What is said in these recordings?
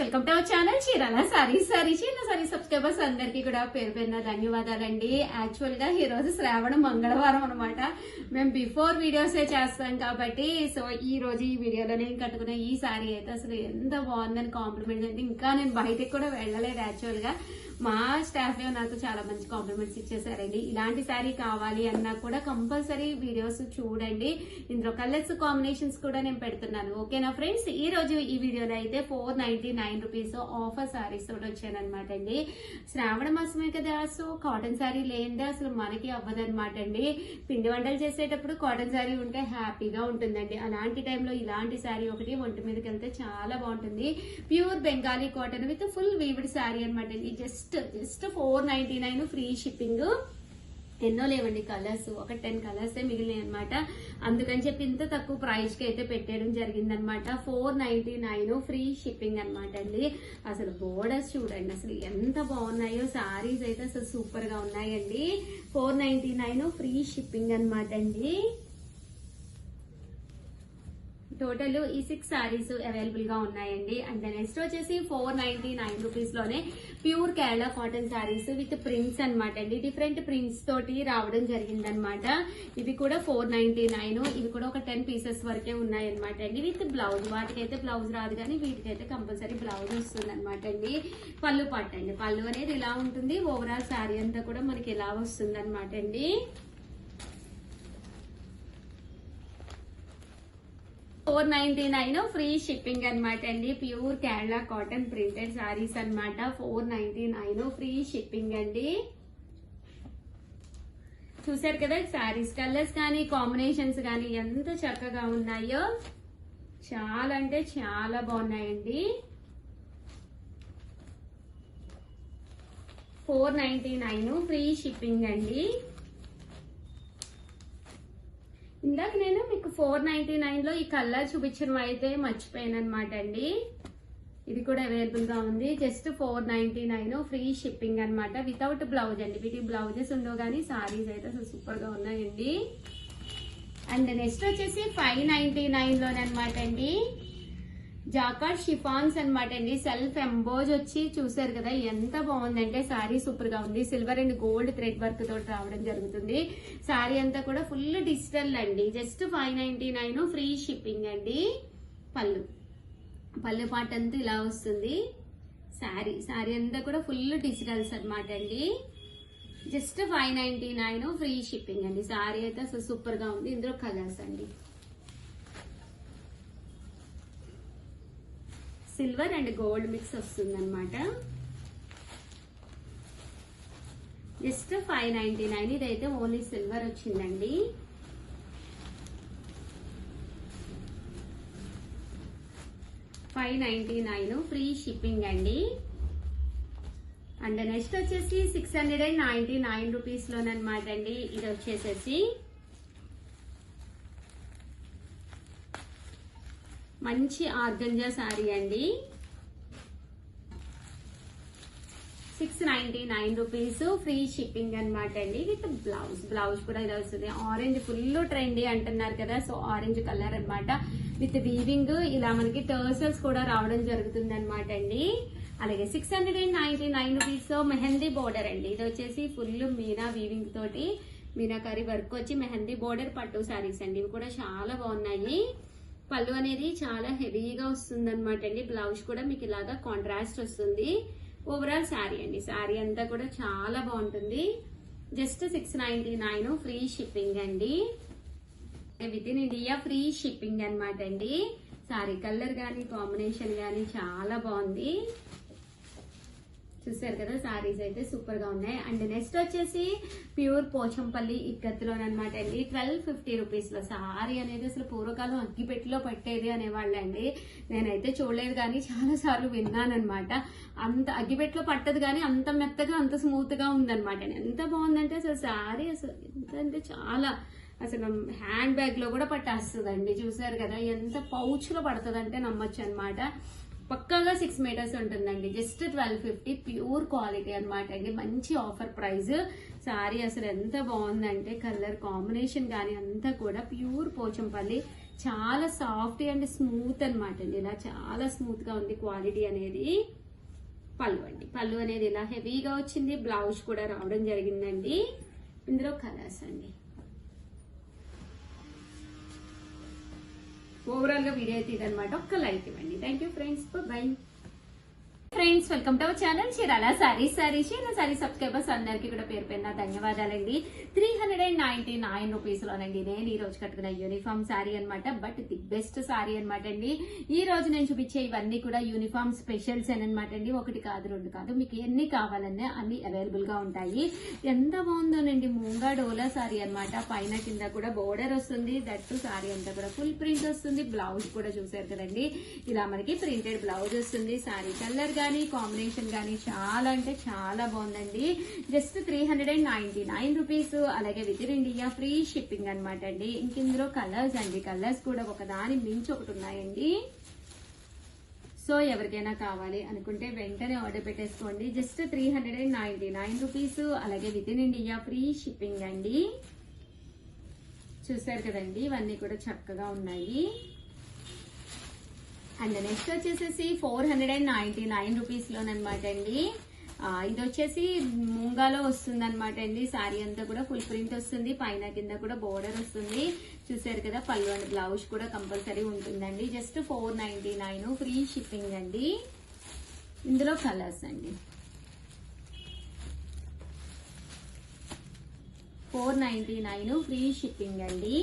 Welcome to our channel Chirala saris. చిన్న sorry subscribers అందరికీ కూడా పేరు పేరున ధన్యవాదాలండి. యాక్చువల్ గా ఈ రోజు శ్రావణ మంగళవారం అనమాట. మేము బిఫోర్ వీడియోసే చేస్తాం కాబట్టి సో ఈ రోజు ఈ వీడియోలో నేను కట్టుకున్న ఈ సారీ అయితే అసలు ఎంత బాగుందని కాంప్లిమెంట్స్ అంటే ఇంకా నేను బయటకు కూడా వెళ్ళలేదు. యాక్చువల్ గా మా స్టాఫ్ లో నాకు చాలా మంచి కాంప్లిమెంట్స్ ఇచ్చేసారండి. ఇలాంటి శారీ కావాలి అన్నా కూడా కంపల్సరీ వీడియోస్ చూడండి. ఇందులో కలర్స్ కాంబినేషన్స్ కూడా నేను పెడుతున్నాను. ఓకేనా ఫ్రెండ్స్, ఈ రోజు ఈ వీడియోలో అయితే 499 రూపీస్ ఆఫర్ శారీస్ తోటి వచ్చాను అనమాట అండి. శ్రావణ మాసమే కదా, సో కాటన్ శారీ లేనిదే అసలు మనకి అవ్వదనమాట అండి. పిండి వంటలు చేసేటప్పుడు కాటన్ శారీ ఉంటే హ్యాపీగా ఉంటుందండి. అలాంటి టైంలో ఇలాంటి శారీ ఒకటి ఒంటి మీదకి వెళ్తే చాలా బాగుంటుంది. Pure Bengali cotton with full weaved sari అనమాట అండి. Just 499 free shipping. ఎన్నో లేవండి కలర్స్, ఒక 10 కలర్స్ మిగిలినాయి అనమాట. అందుకని చెప్పి ఇంత తక్కువ ప్రైస్ కి అయితే పెట్టేయడం జరిగిందనమాట. 499 ఫ్రీ షిప్పింగ్ అనమాట అండి. అసలు బోర్డర్స్ చూడండి అసలు ఎంత బాగున్నాయో, సారీస్ అయితే అసలు సూపర్ గా ఉన్నాయండి. 499 ఫ్రీ షిప్పింగ్ అనమాట అండి. టోటల్ ఈ 6 సారీస్ అవైలబుల్ గా ఉన్నాయండి. అండ్ నెక్స్ట్ వచ్చేసి 499 రూపీస్ లోనే pure Kerala cotton saris with prints అనమాట అండి. డిఫరెంట్ ప్రింట్స్ తోటి రావడం జరిగిందనమాట. ఇవి కూడా 499. ఇవి కూడా ఒక 10 పీసెస్ వరకే ఉన్నాయన్నమాట అండి. విత్ బ్లౌజ్, వాటికైతే బ్లౌజ్ రాదు కానీ వీటికైతే కంపల్సరీ బ్లౌజ్ వస్తుంది అనమాట అండి. పళ్ళు పట్టు అండి, పళ్ళు అనేది ఇలా ఉంటుంది. ఓవరాల్ సారీ అంతా కూడా మనకి ఇలా వస్తుంది అనమాట అండి. 499 ఫ్రీ షిప్పింగ్ అనమాట అండి. Pure Kerala cotton printed saris అనమాట. 499 ఫ్రీ షిప్పింగ్ అండి. చూసారు కదా సారీస్ కలర్స్ కానీ కాంబినేషన్స్ కానీ ఎంత చక్కగా ఉన్నాయో, చాలా అంటే చాలా బాగున్నాయండి. 499 ఫ్రీ షిప్పింగ్ అండి. ఇందాక నేను మీకు 499 లో ఈ కలర్ చూపించడం అయితే మర్చిపోయాను అనమాట అండి. ఇది కూడా అవైలబుల్ గా ఉంది. జస్ట్ 499 ఫ్రీ షిప్పింగ్ అనమాట. వితౌట్ బ్లౌజ్ అండి. వీటి బ్లౌజెస్ ఉండవు కానీ సారీస్ అయితే అసలు సూపర్ గా ఉన్నాయండి. అండ్ నెక్స్ట్ వచ్చేసి 599 లోనమాట అండి. జాకార్డ్ షిఫాన్స్ అనమాట అండి. సెల్ఫ్ ఎంబోజ్ వచ్చి చూసారు కదా ఎంత బాగుందంటే సారీ సూపర్ గా ఉంది. Silver and gold thread work తోటి రావడం జరుగుతుంది. సారీ అంతా కూడా ఫుల్ డిజిటల్ అండి. జస్ట్ 599 ఫ్రీ షిప్పింగ్ అండి. పళ్ళు పాట అంతా ఇలా వస్తుంది. సారీ అంతా కూడా ఫుల్ డిజిటల్స్ అనమాట అండి. జస్ట్ 599 ఫ్రీ షిప్పింగ్ అండి. సారీ అయితే అసలు సూపర్ గా ఉంది. ఇందులో కలర్స్ అండి, సిల్వర్ అండ్ గోల్డ్ మిక్స్ వస్తుంది అనమాట. జస్ట్ 599. ఇదైతే ఓన్లీ సిల్వర్ వచ్చిందండి. $599 ఫ్రీ షిప్పింగ్ అండి. అండ్ నెక్స్ట్ వచ్చేసి 699 రూపీస్ లోనమాట అండి. ఇది వచ్చేసేసి మంచి ఆర్గంజా శారీ అండి. 699 రూపీస్ ఫ్రీ షిప్పింగ్ అనమాట అండి. విత్ బ్లౌజ్ కూడా ఇలా వస్తుంది. ఆరెంజ్ ఫుల్ ట్రెండీ అంటున్నారు కదా, సో ఆరెంజ్ కలర్ అనమాట. విత్ వీవింగ్ ఇలా మనకి టర్సల్స్ కూడా రావడం జరుగుతుంది అనమాట అండి. అలాగే 699 రూపీస్ మెహందీ బోర్డర్ అండి. ఇది వచ్చేసి ఫుల్ మీనా వీవింగ్ తోటి మీనాకారి వర్క్ వచ్చి మెహందీ బోర్డర్ పట్టు శారీస్ అండి. ఇవి కూడా చాలా బాగున్నాయి. పళ్ళు అనేది చాలా హెవీగా వస్తుంది అనమాట అండి. బ్లౌజ్ కూడా మీకు ఇలాగా కాంట్రాస్ట్ వస్తుంది. ఓవరాల్ శారీ అండి. శారీ అంతా కూడా చాలా బాగుంటుంది. జస్ట్ 699 ఫ్రీ షిప్పింగ్ అండి. With in India free shipping అనమాట అండి. శారీ కలర్ కానీ కాంబినేషన్ కానీ చాలా బాగుంది. చూసారు కదా సారీస్ అయితే సూపర్ గా ఉన్నాయి. అండ్ నెక్స్ట్ వచ్చేసి ప్యూర్ పోచంపల్లి ఇక్కత్తులోనమాట అండి. 1250 రూపీస్ లో సారీ అనేది అసలు పూర్వకాలం అగ్గిపెట్టిలో పట్టేది అనేవాళ్ళండి. నేనైతే చూడలేదు కానీ చాలా సార్లు విన్నానమాట. అంత అగ్గిపెట్టిలో పట్టదు కానీ అంత మెత్తగా అంత స్మూత్ గా ఉందనమాట. ఎంత బాగుందంటే అసలు సారీ అసలు ఎంత అంటే చాలా అసలు హ్యాండ్ బ్యాగ్ లో కూడా పట్టేస్తుందండి. చూసారు కదా ఎంత పౌచ్ లో పడుతుంది అంటే నమ్మొచ్చు అనమాట. పక్కాగా 6 మీటర్స్ ఉంటుందండి. జస్ట్ 1250 ప్యూర్ క్వాలిటీ అనమాట అండి. మంచి ఆఫర్ ప్రైస్. సారీ అసలు ఎంత బాగుందంటే కలర్ కాంబినేషన్ కానీ అంతా కూడా ప్యూర్ పోచంపల్లి చాలా సాఫ్ట్ అండ్ స్మూత్ అనమాట అండి. ఇలా చాలా స్మూత్ గా ఉంది క్వాలిటీ అనేది. పళ్ళు అండి, పళ్ళు అనేది ఇలా హెవీగా వచ్చింది. బ్లౌజ్ కూడా రావడం జరిగిందండి. ఇందులో కలర్స్ అండి. ఓవరాల్ గా వీడియో అయితే ఇదనమాట. ఒక్క లైక్ ఇవ్వండి. Thank you friends, by. Friends, welcome to our channel Chirala saris. Sorry subscribers అందరికి కూడా పేరు పేరున ధన్యవాదాలండి. 399 రూపీస్ లోనండి నేను ఈ రోజు కట్టుకున్న యూనిఫామ్ సారీ అనమాట. బట్ ది బెస్ట్ సారీ అనమాట అండి. ఈ రోజు నేను చూపించే ఇవన్నీ కూడా యూనిఫామ్ స్పెషల్స్ అనమాట అండి. ఒకటి కాదు, రెండు కాదు, మీకు ఎన్ని కావాలన్నా అన్ని అవైలబుల్ గా ఉంటాయి. ఎంత బాగుందోనండి. మూంగా డోలా సారీ అనమాట. పైన కింద కూడా బోర్డర్ వస్తుంది. దట్టు సారీ అంతా కూడా ఫుల్ ప్రింట్ వస్తుంది. బ్లౌజ్ కూడా చూసారు కదండి, ఇలా మనకి ప్రింటెడ్ బ్లౌజ్ వస్తుంది. సారీ కలర్ గానీ కాంబినేషన్ గానీ చాలా అంటే చాలా బాగుందండి. Just 399 rupees. అలాగే within India free shipping అనమాట అండి. ఇంక ఇందులో కలర్స్ అండి, కలర్స్ కూడా ఒకదాని మించి ఒకటి ఉన్నాయండి. సో ఎవరికైనా కావాలి అనుకుంటే వెంటనే ఆర్డర్ పెట్టేసుకోండి. Just 399 rupees. అలాగే within India free shipping అండి. చూసారు కదండి, ఇవన్నీ కూడా చక్కగా ఉన్నాయి. అండ్ నెక్స్ట్ వచ్చేసేసి 499 రూపీస్ లోనమాట అండి. ఇది వచ్చేసి మూంగాలో వస్తుంది అనమాట అండి. సారీ అంతా కూడా ఫుల్ ప్రింట్ వస్తుంది. పైన కింద కూడా బోర్డర్ వస్తుంది. చూసారు కదా, పళ్ళు అండ్ బ్లౌజ్ కూడా కంపల్సరీ ఉంటుందండి. జస్ట్ 499 ఫ్రీ షిప్పింగ్ అండి. ఇందులో కలర్స్ అండి. 499 ఫ్రీ షిప్పింగ్ అండి.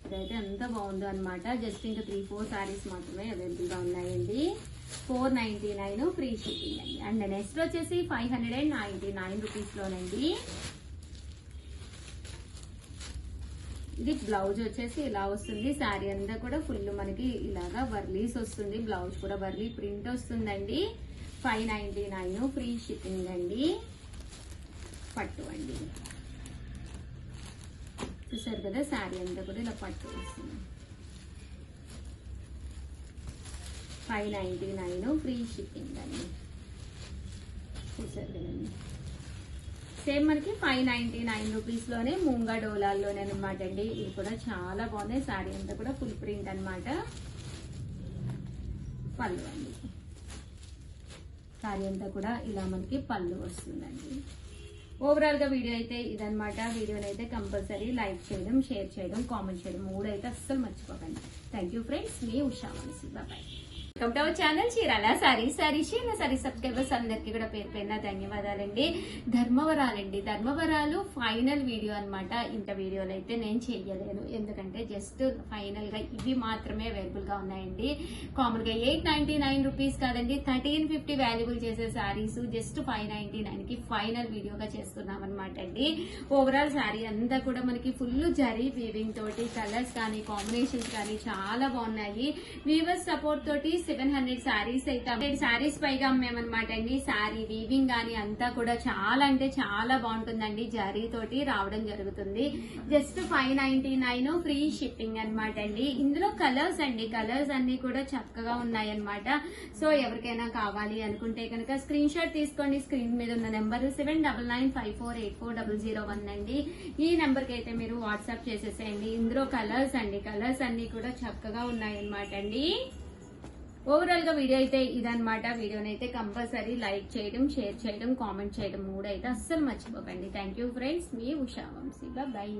ఇదైతే ఎంత బాగుందో అనమాట. జస్ట్ ఇంకా 3-4 సారీస్ మాత్రమే అవైలబుల్ గా ఉన్నాయండి. 499 ఫ్రీ షిప్పింగ్ అండి. అండ్ నెక్స్ట్ వచ్చేసి 599 రూపీస్ లోనండి. ఇది బ్లౌజ్ వచ్చేసి ఇలా వస్తుంది. శారీ అంతా కూడా ఫుల్ మనకి ఇలాగా వర్లీస్ వస్తుంది. బ్లౌజ్ కూడా వర్లీ ప్రింట్ వస్తుందండి. 599 ఫ్రీ షిప్పింగ్ అండి. పట్టు అండి. చూసారు కదా, శారీ అంతా కూడా ఇలా పట్టు వస్తుంది. 599 ఫ్రీ షిప్పింగ్ అండి. చూసారు కదండి, సేమ్ మనకి 599 రూపీస్ లోనే మూంగా డోలాల్లోనే అనమాట అండి. ఇది కూడా చాలా బాగుంది. శారీ అంతా కూడా ఫుల్ ప్రింట్ అనమాట. పళ్ళు అండి, శారీ అంతా కూడా ఇలా మనకి పళ్ళు వస్తుందండి. ఓవరాల్ గా వీడియో అయితే ఇదనమాట. వీడియోని అయితే కంపల్సరీ లైక్ చేయడం, షేర్ చేయడం, కామెంట్ చేయడం 3 అయితే అస్సలు మర్చిపోకండి. థ్యాంక్ యూ ఫ్రెండ్స్, మీ Usha Manasi. Bye. Welcome to our channel Chirala sari subscribers అందరికి కూడా పేరు పేరున ధన్యవాదాలండి. ధర్మవరాలండి, ధర్మవరాలు ఫైనల్ వీడియో అనమాట. ఇంత వీడియోలు అయితే నేను చెయ్యలేను, ఎందుకంటే జస్ట్ ఫైనల్ గా ఇవి మాత్రమే అవైలబుల్ గా ఉన్నాయండి. కామన్ గా 899 రూపీస్ కాదండి, 1350 వాల్యుబుల్ చేసే సారీస్ జస్ట్ 599 కి ఫైనల్ వీడియోగా చేస్తున్నాం అనమాట అండి. ఓవరాల్ సారీ అంతా కూడా మనకి ఫుల్ జరీ వీవింగ్ తోటి, కలర్స్ కానీ కాంబినేషన్స్ కానీ చాలా బాగున్నాయి. వీవర్స్ సపోర్ట్ తోటి 700 సారీస్ అయితే 100 సారీస్ పైగా అమ్మేమన్నమాట అండి. సారీ వీవింగ్ గానీ అంతా కూడా చాలా అంటే చాలా బాగుంటుందండి. జరీ తోటి రావడం జరుగుతుంది. జస్ట్ 599 ఫ్రీ షిప్పింగ్ అనమాట అండి. ఇందులో కలర్స్ అండి, కలర్స్ అన్ని కూడా చక్కగా ఉన్నాయన్నమాట. సో ఎవరికైనా కావాలి అనుకుంటే కనుక స్క్రీన్ షాట్ తీసుకోండి. స్క్రీన్ మీద ఉన్న నెంబర్ 7995484001 అండి. ఈ నెంబర్ కి అయితే మీరు వాట్సాప్ చేసేసేయండి. ఇందులో కలర్స్ అండి, కలర్స్ అన్ని కూడా చక్కగా ఉన్నాయన్నమాట అండి. ఓవరాల్ గా వీడియో అయితే ఇదనమాట. వీడియోని అయితే కంపల్సరీ లైక్ చేయడం, షేర్ చేయడం, కామెంట్ చేయడం 3 అయితే అస్సలు మర్చిపోకండి. థ్యాంక్ యూ ఫ్రెండ్స్, మీ ఉషా వంశీ. బాయ్.